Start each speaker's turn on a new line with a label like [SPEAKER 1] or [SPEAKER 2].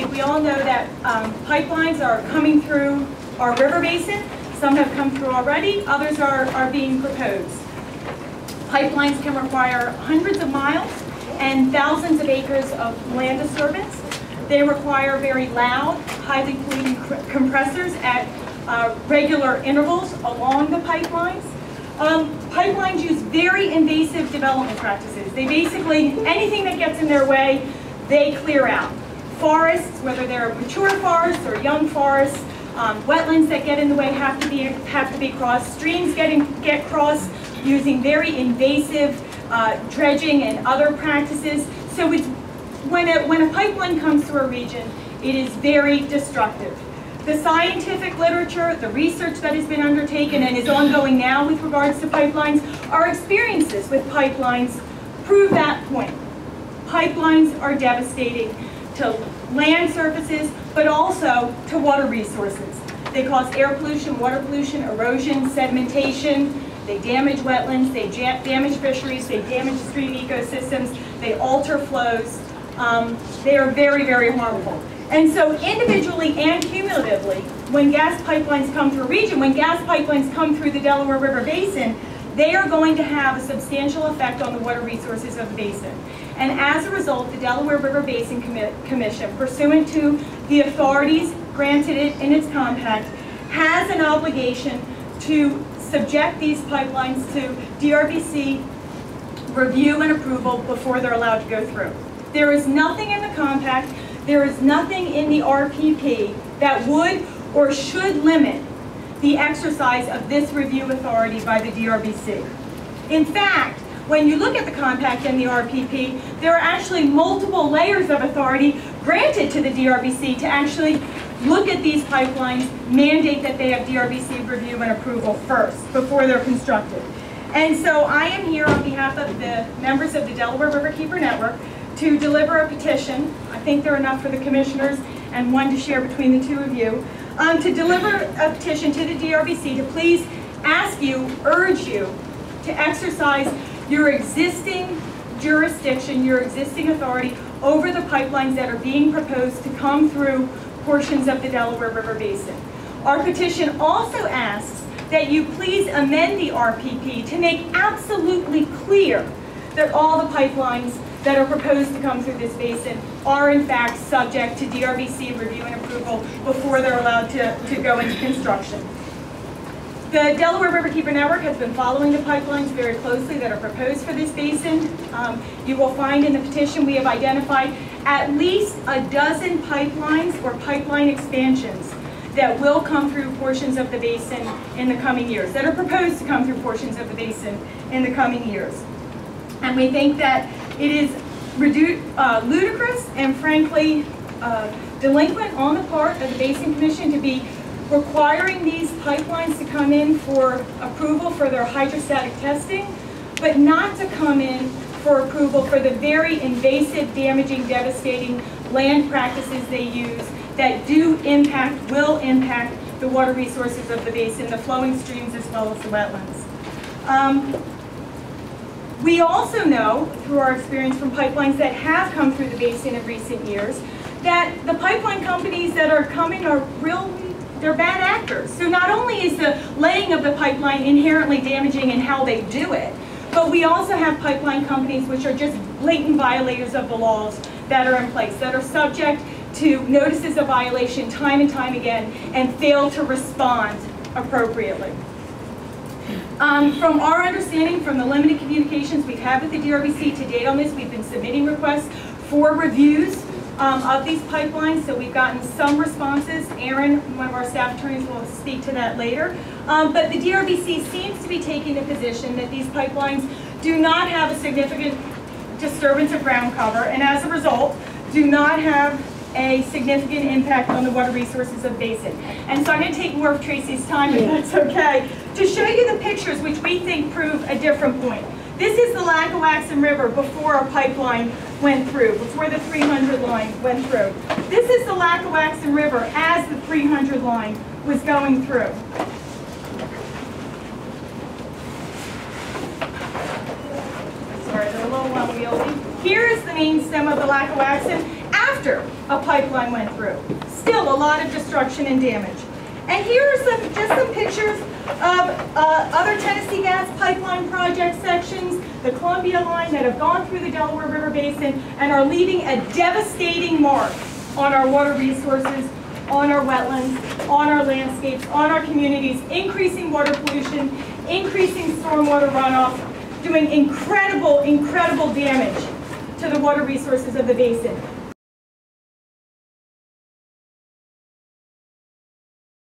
[SPEAKER 1] think we all know that pipelines are coming through our river basin. Some have come through already, others are being proposed. Pipelines can require hundreds of miles and thousands of acres of land disturbance. They require very loud, highly polluting compressors at regular intervals along the pipelines. Pipelines use very invasive development practices. They basically, anything that gets in their way, they clear out. Forests, whether they're mature forests or young forests, wetlands that get in the way have to be crossed. Streams get crossed using very invasive dredging and other practices. So it's, when a pipeline comes to a region, it is very destructive. The scientific literature, the research that has been undertaken and is ongoing now with regards to pipelines, our experiences with pipelines prove that point. Pipelines are devastating to land surfaces, but also to water resources. They cause air pollution, water pollution, erosion, sedimentation. They damage wetlands, they damage fisheries, they damage stream ecosystems, they alter flows. They are very, very harmful. And so individually and cumulatively, when gas pipelines come through a region, when gas pipelines come through the Delaware River Basin, they are going to have a substantial effect on the water resources of the basin. And as a result, the Delaware River Basin Commission, pursuant to the authorities granted it in its compact, has an obligation to subject these pipelines to DRBC review and approval before they're allowed to go through. There is nothing in the compact, there is nothing in the RPP that would or should limit the exercise of this review authority by the DRBC. In fact, when you look at the compact and the RPP, there are actually multiple layers of authority granted to the DRBC to actually look at these pipelines, mandate that they have DRBC review and approval first before they're constructed. And so I am here on behalf of the members of the Delaware Riverkeeper Network to deliver a petition. I think there are enough for the commissioners and one to share between the two of you, to deliver a petition to the DRBC to please ask you, urge you to exercise your existing jurisdiction, your existing authority over the pipelines that are being proposed to come through portions of the Delaware River Basin. Our petition also asks that you please amend the RPP to make absolutely clear that all the pipelines that are proposed to come through this basin are in fact subject to DRBC review and approval before they're allowed to go into construction. The Delaware Riverkeeper Network has been following the pipelines very closely that are proposed for this basin. You will find in the petition we have identified at least a dozen pipelines or pipeline expansions that will come through portions of the basin in the coming years, that are proposed to come through portions of the basin in the coming years. And we think that it is ludicrous and frankly delinquent on the part of the Basin Commission to be requiring these pipelines to come in for approval for their hydrostatic testing, but not to come in for approval for the very invasive, damaging, devastating land practices they use that will impact the water resources of the basin, the flowing streams as well as the wetlands. We also know, through our experience from pipelines that have come through the basin in recent years, that the pipeline companies that are coming are they're bad actors. So not only is the laying of the pipeline inherently damaging in how they do it, but we also have pipeline companies which are just blatant violators of the laws that are in place, that are subject to notices of violation time and time again and fail to respond appropriately. From our understanding, from the limited communications we've had with the DRBC to date on this, we've been submitting requests for reviews of these pipelines, so we've gotten some responses. Aaron, one of our staff attorneys, will speak to that later. But the DRBC seems to be taking the position that these pipelines do not have a significant disturbance of ground cover, and as a result, do not have a significant impact on the water resources of the basin. And so I'm going to take more of Tracy's time, if that's okay, to show you the pictures which we think prove a different point. This is the Lackawaxen River before our pipeline went through, before the 300 line went through. This is the Lackawaxen River as the 300 line was going through. Sorry, they're a little unwieldy. Here is the main stem of the Lackawaxen. After after a pipeline went through. Still a lot of destruction and damage. And here are just some pictures of other Tennessee Gas pipeline project sections, the Columbia line, that have gone through the Delaware River Basin and are leaving a devastating mark on our water resources, on our wetlands, on our landscapes, on our communities, increasing water pollution, increasing stormwater runoff, doing incredible, incredible damage to the water resources of the basin.